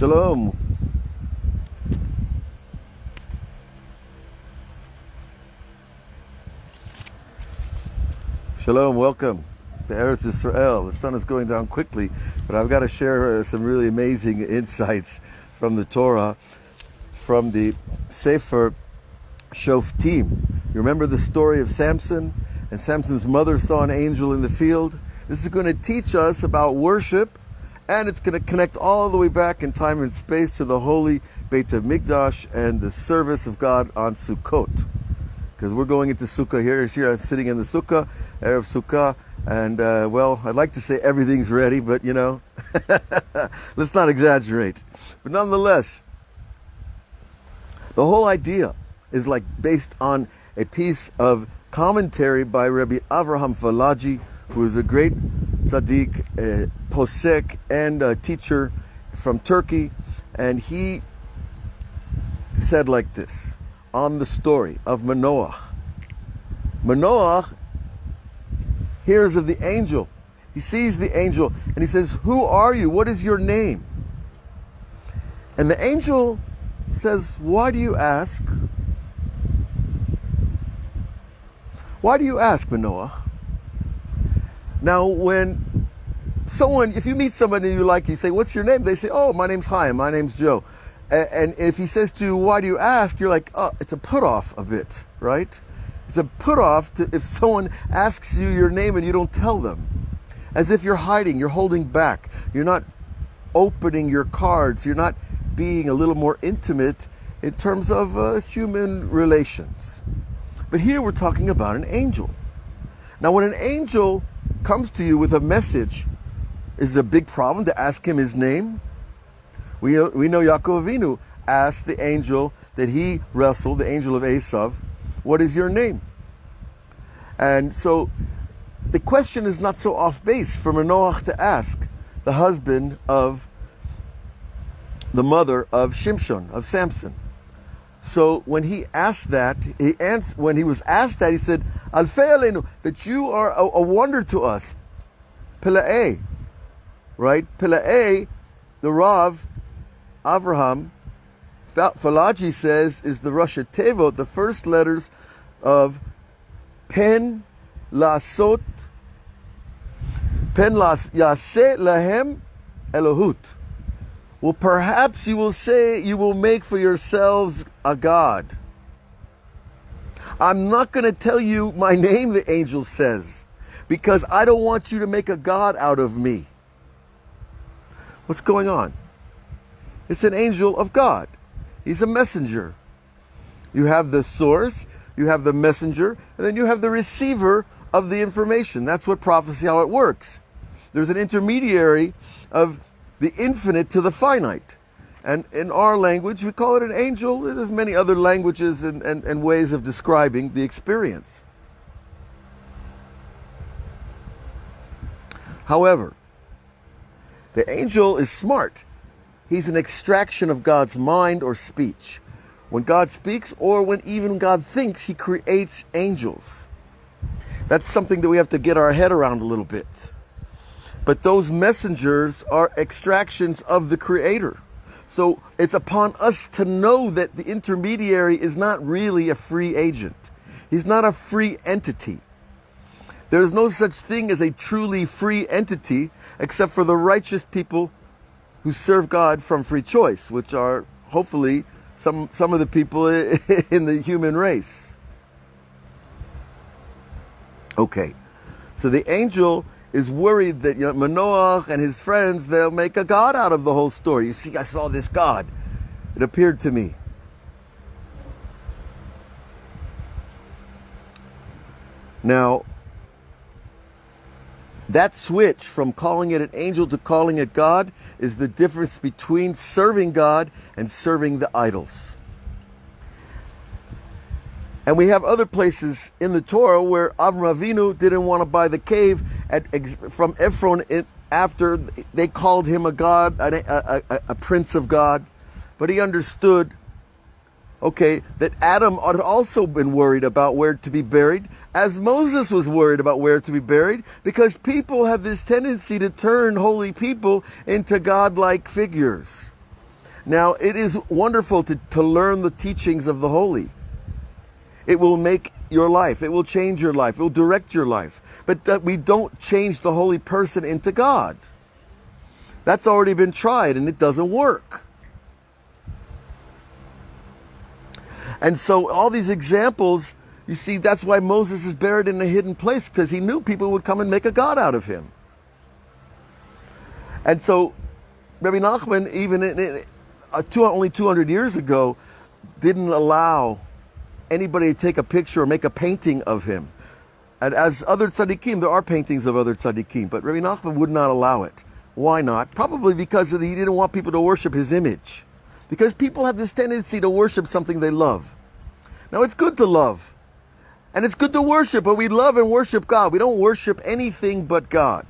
Shalom. Shalom, welcome to Eretv Israel. The sun is going down quickly, but I've got to share some really amazing insights from the Torah, from the Sefer Shoftim. You remember the story of Samson? And Samson's mother saw an angel in the field. This is going to teach us about worship, and it's going to connect all the way back in time and space to the holy Beit HaMikdash and the service of God on Sukkot. Because we're going into Sukkah here. I'm sitting in the Sukkah, Erev Sukkot, and well, I'd like to say everything's ready, but you know, let's not exaggerate. But nonetheless, the whole idea is like based on a piece of commentary by Rabbi Avraham Falaji, who is a great tzaddik, posek, and a teacher from Turkey, and he said like this on the story of Manoah. Manoah hears of the angel. He sees the angel and he says, "Who are you? What is your name?" And the angel says, "Why do you ask? Why do you ask, Manoah?" Now, when if you meet somebody you like, you say, "What's your name?" They say, "Oh, my name's Chaim, my name's Joe." And if he says to you, "Why do you ask?" You're like, "Oh, it's a put off a bit, right?" It's a put off if someone asks you your name and you don't tell them. As if you're hiding, you're holding back. You're not opening your cards. You're not being a little more intimate in terms of human relations. But here we're talking about an angel. Now, when an angel comes to you with a message, is it a big problem to ask him his name? We know Yaakov Avinu asked the angel that he wrestled, the angel of Esav, "What is your name?" And so the question is not so off base for Manoah to ask the husband of the mother of Shimshon, of Samson. So when he asked that, when he was asked that, he said, "Alfei aleinu," that you are a wonder to us. Pela'e, right? Pela'e, the Rav Avraham Falaji says, is the Rosh Tevot, the first letters of Pen Yaseh Lahem Elohut. Well, perhaps you will say, you will make for yourselves a God. I'm not going to tell you my name, the angel says, because I don't want you to make a God out of me. What's going on? It's an angel of God. He's a messenger. You have the source, you have the messenger, and then you have the receiver of the information. That's what prophecy, how it works. There's an intermediary of the infinite to the finite. And in our language, we call it an angel. There's many other languages and ways of describing the experience. However, the angel is smart. He's an extraction of God's mind or speech. When God speaks, or when even God thinks, he creates angels. That's something that we have to get our head around a little bit. But those messengers are extractions of the Creator. So it's upon us to know that the intermediary is not really a free agent. He's not a free entity. There is no such thing as a truly free entity except for the righteous people who serve God from free choice, which are hopefully some of the people in the human race. Okay, so the angel is worried that Manoah and his friends, they'll make a God out of the whole story. You see, I saw this God. It appeared to me. Now, that switch from calling it an angel to calling it God is the difference between serving God and serving the idols. And we have other places in the Torah where Avraham Avinu didn't want to buy the cave from Ephron after they called him a god, a prince of God. But he understood, okay, that Adam had also been worried about where to be buried, as Moses was worried about where to be buried, because people have this tendency to turn holy people into godlike figures. Now, it is wonderful to learn the teachings of the holy. It will make your life. It will change your life. It will direct your life. But we don't change the holy person into God. That's already been tried and it doesn't work. And so all these examples, you see, that's why Moses is buried in a hidden place, because he knew people would come and make a god out of him. And so Rabbi Nachman, even only 200 years ago, didn't allow anybody to take a picture or make a painting of him. And as other tzaddikim, there are paintings of other tzaddikim, but Rabbi Nachman would not allow it. Why not? Probably because he didn't want people to worship his image. Because people have this tendency to worship something they love. Now, it's good to love. And it's good to worship, but we love and worship God. We don't worship anything but God.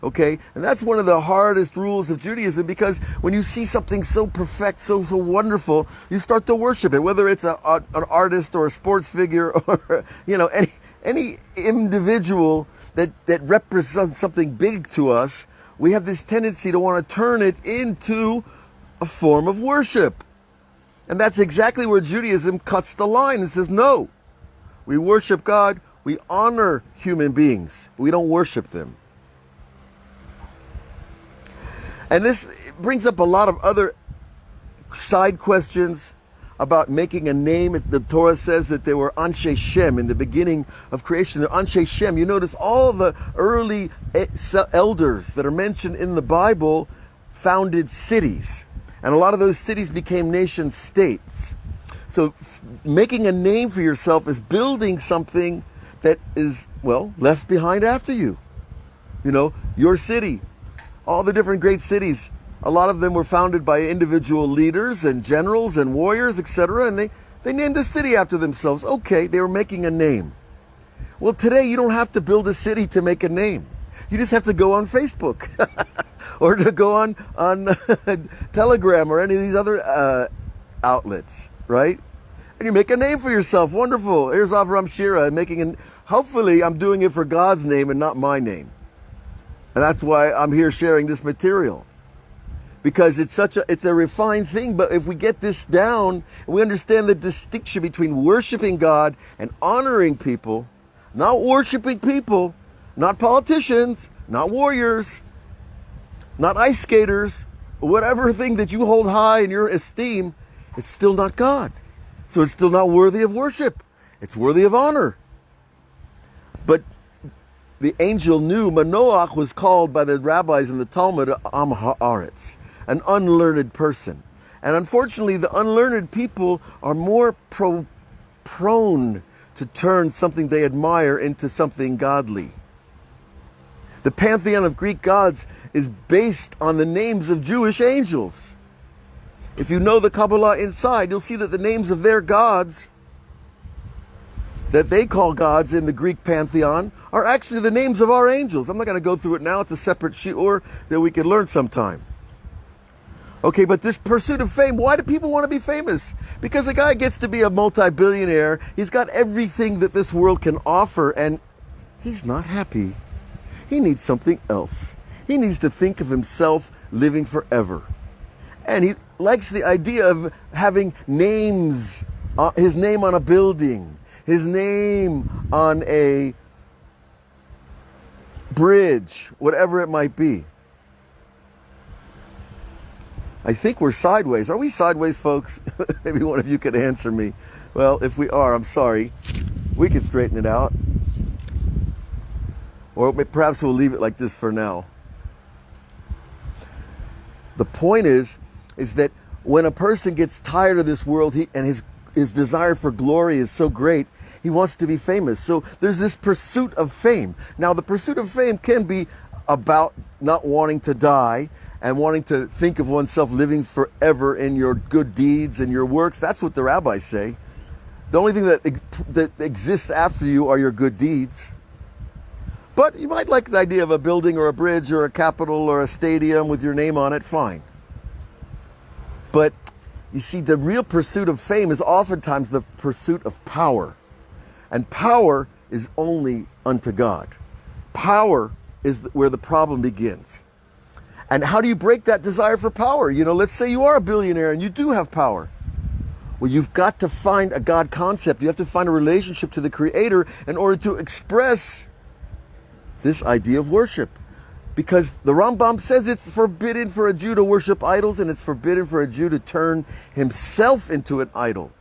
Okay? And that's one of the hardest rules of Judaism, because when you see something so perfect, so wonderful, you start to worship it. Whether it's an artist or a sports figure or, any individual that represents something big to us, we have this tendency to want to turn it into a form of worship. And that's exactly where Judaism cuts the line and says, no, we worship God, we honor human beings, we don't worship them. And this brings up a lot of other side questions about making a name. The Torah says that they were Anshe Shem in the beginning of creation. They're Anshe Shem. You notice all the early elders that are mentioned in the Bible founded cities. And a lot of those cities became nation states. So making a name for yourself is building something that is, left behind after you. Your city, all the different great cities, a lot of them were founded by individual leaders and generals and warriors, etc. And they named a city after themselves. Okay, they were making a name. Well, today you don't have to build a city to make a name. You just have to go on Facebook or to go on Telegram or any of these other outlets, right? And you make a name for yourself. Wonderful. Here's Avraham Shira hopefully I'm doing it for God's name and not my name. And that's why I'm here sharing this material. Because it's a refined thing, but if we get this down, and we understand the distinction between worshiping God and honoring people, not worshiping people, not politicians, not warriors, not ice skaters, whatever thing that you hold high in your esteem, it's still not God. So it's still not worthy of worship. It's worthy of honor. But the angel knew Manoach was called by the rabbis in the Talmud Am Haaretz, an unlearned person. And unfortunately, the unlearned people are more prone to turn something they admire into something godly. The Pantheon of Greek gods is based on the names of Jewish angels. If you know the Kabbalah inside, you'll see that the names of their gods, that they call gods in the Greek Pantheon, are actually the names of our angels. I'm not going to go through it now. It's a separate shiur that we can learn sometime. Okay, but this pursuit of fame, why do people want to be famous? Because a guy gets to be a multi-billionaire. He's got everything that this world can offer, and he's not happy. He needs something else. He needs to think of himself living forever. And he likes the idea of having names, his name on a building, his name on a bridge, whatever it might be. I think we're sideways. Are we sideways, folks? Maybe one of you could answer me. Well, if we are, I'm sorry. We can straighten it out. Or perhaps we'll leave it like this for now. The point is that when a person gets tired of this world and his desire for glory is so great, he wants to be famous. So there's this pursuit of fame. Now, the pursuit of fame can be about not wanting to die and wanting to think of oneself living forever in your good deeds and your works. That's what the rabbis say. The only thing that exists after you are your good deeds. But you might like the idea of a building or a bridge or a capital or a stadium with your name on it, fine. But you see, the real pursuit of fame is oftentimes the pursuit of power. And power is only unto God. Power is where the problem begins. And how do you break that desire for power? Let's say you are a billionaire and you do have power. Well, you've got to find a God concept. You have to find a relationship to the Creator in order to express this idea of worship. Because the Rambam says it's forbidden for a Jew to worship idols, and it's forbidden for a Jew to turn himself into an idol.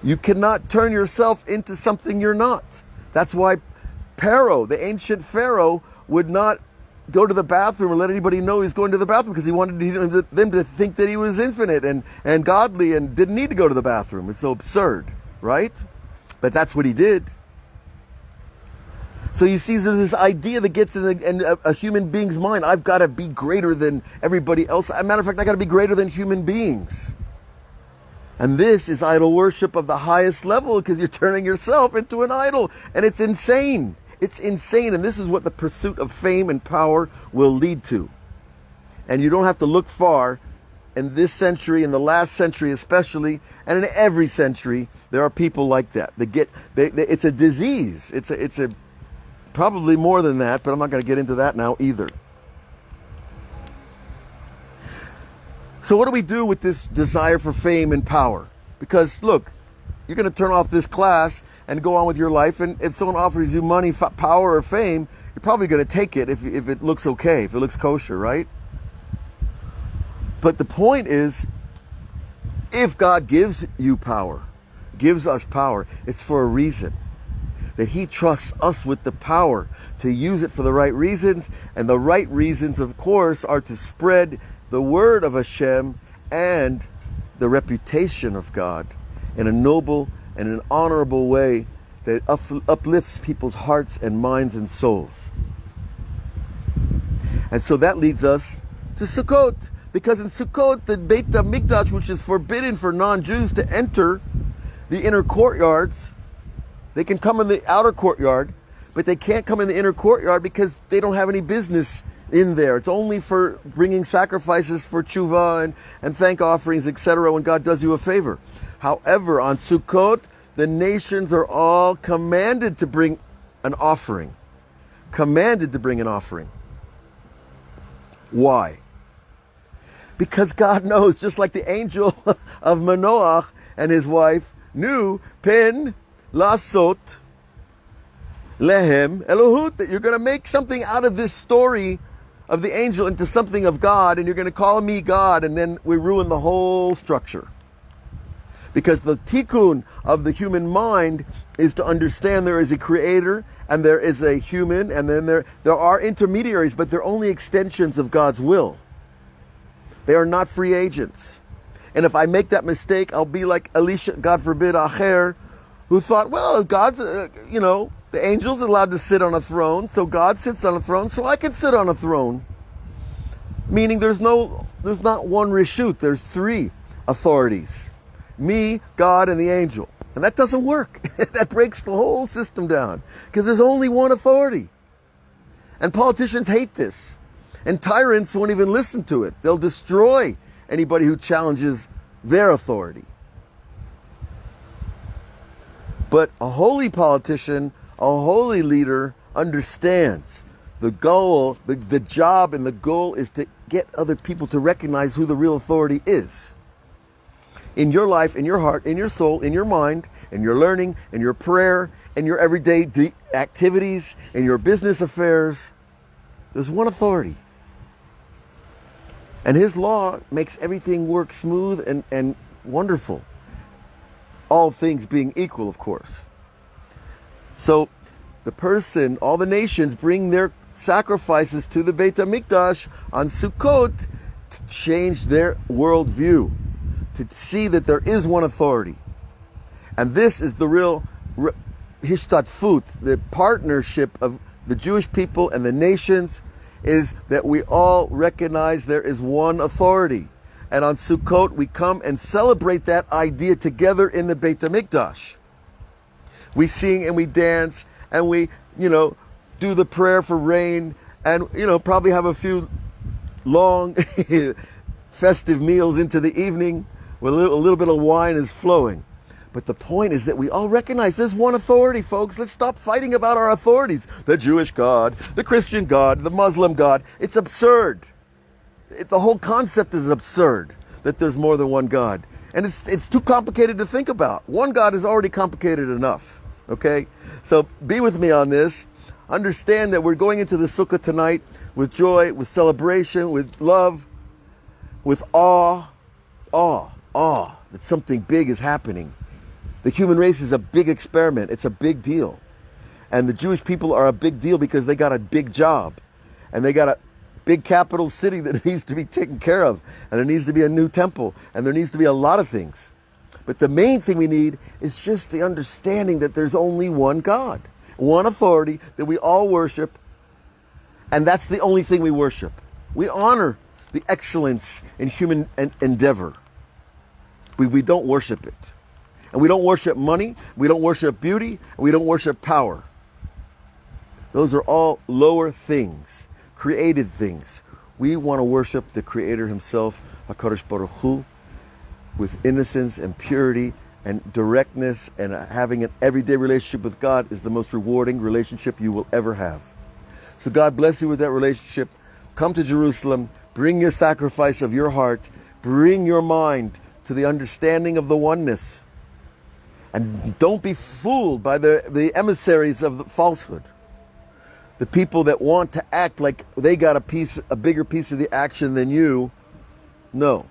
You cannot turn yourself into something you're not. That's why Pharaoh, the ancient Pharaoh, would not go to the bathroom or let anybody know he's going to the bathroom, because he wanted them to think that he was infinite and godly and didn't need to go to the bathroom. It's so absurd, right? But that's what he did. So you see, there's this idea that gets in a human being's mind. I've got to be greater than everybody else. As a matter of fact, I got to be greater than human beings. And this is idol worship of the highest level, because you're turning yourself into an idol. And it's insane. It's insane, and this is what the pursuit of fame and power will lead to. And you don't have to look far. In this century, in the last century especially, and in every century, there are people like that. It's a disease. It's a probably more than that, but I'm not going to get into that now either. So what do we do with this desire for fame and power? Because look, you're going to turn off this class and go on with your life, and if someone offers you money, power, or fame, you're probably going to take it if it looks okay, if it looks kosher, right? But the point is, if God gives you power, gives us power, it's for a reason. That He trusts us with the power to use it for the right reasons, and the right reasons, of course, are to spread the word of Hashem and the reputation of God in a noble and an honorable way that uplifts people's hearts and minds and souls. And so that leads us to Sukkot, because in Sukkot, the Beit HaMikdash, which is forbidden for non-Jews to enter the inner courtyards, they can come in the outer courtyard, but they can't come in the inner courtyard because they don't have any business in there. It's only for bringing sacrifices for tshuva and thank offerings, etc., when God does you a favor. However, on Sukkot, the nations are all commanded to bring an offering. Commanded to bring an offering. Why? Because God knows, just like the angel of Manoach and his wife knew, Pen Lasot Lehem Elohut, that you're going to make something out of this story of the angel into something of God, and you're going to call me God, and then we ruin the whole structure. Because the tikkun of the human mind is to understand there is a creator and there is a human, and then there are intermediaries, but they're only extensions of God's will. They are not free agents. And if I make that mistake, I'll be like Elisha, God forbid, Acher, who thought, well, God's, the angel's allowed to sit on a throne, so God sits on a throne, so I can sit on a throne. Meaning there's not one reshut, there's three authorities. Me, God, and the angel. And that doesn't work. That breaks the whole system down. Because there's only one authority. And politicians hate this. And tyrants won't even listen to it. They'll destroy anybody who challenges their authority. But a holy politician, a holy leader, understands the goal, the job and the goal is to get other people to recognize who the real authority is. In your life, in your heart, in your soul, in your mind, in your learning, in your prayer, in your everyday activities, in your business affairs, there's one authority. And His law makes everything work smooth and wonderful. All things being equal, of course. So the person, all the nations bring their sacrifices to the Beit HaMikdash on Sukkot to change their worldview, to see that there is one authority. And this is the real hishtatfut, the partnership of the Jewish people and the nations, is that we all recognize there is one authority. And on Sukkot, we come and celebrate that idea together in the Beit HaMikdash. We sing and we dance and we, do the prayer for rain and, probably have a few long festive meals into the evening where a little bit of wine is flowing. But the point is that we all recognize there's one authority, folks. Let's stop fighting about our authorities. The Jewish God, the Christian God, the Muslim God. It's absurd. The whole concept is absurd that there's more than one God. And it's too complicated to think about. One God is already complicated enough. Okay? So be with me on this. Understand that we're going into the Sukkah tonight with joy, with celebration, with love, with awe, that something big is happening. The human race is a big experiment. It's a big deal. And the Jewish people are a big deal because they got a big job. And they got a big capital city that needs to be taken care of. And there needs to be a new temple. And there needs to be a lot of things. But the main thing we need is just the understanding that there's only one God. One authority that we all worship. And that's the only thing we worship. We honor the excellence in human endeavor. We don't worship it. And we don't worship money, we don't worship beauty, and we don't worship power. Those are all lower things, created things. We want to worship the Creator Himself, HaKadosh Baruch Hu, with innocence and purity and directness, and having an everyday relationship with God is the most rewarding relationship you will ever have. So God bless you with that relationship. Come to Jerusalem, bring your sacrifice of your heart, bring your mind to the understanding of the oneness. And don't be fooled by the emissaries of the falsehood. The people that want to act like they got a bigger piece of the action than you. No.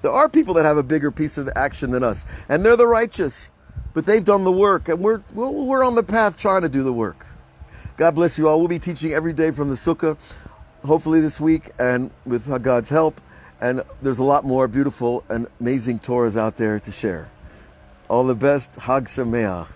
There are people that have a bigger piece of the action than us. And they're the righteous. But they've done the work. And we're on the path trying to do the work. God bless you all. We'll be teaching every day from the Sukkah. Hopefully this week and with God's help. And there's a lot more beautiful and amazing Torahs out there to share. All the best. Hag Sameach.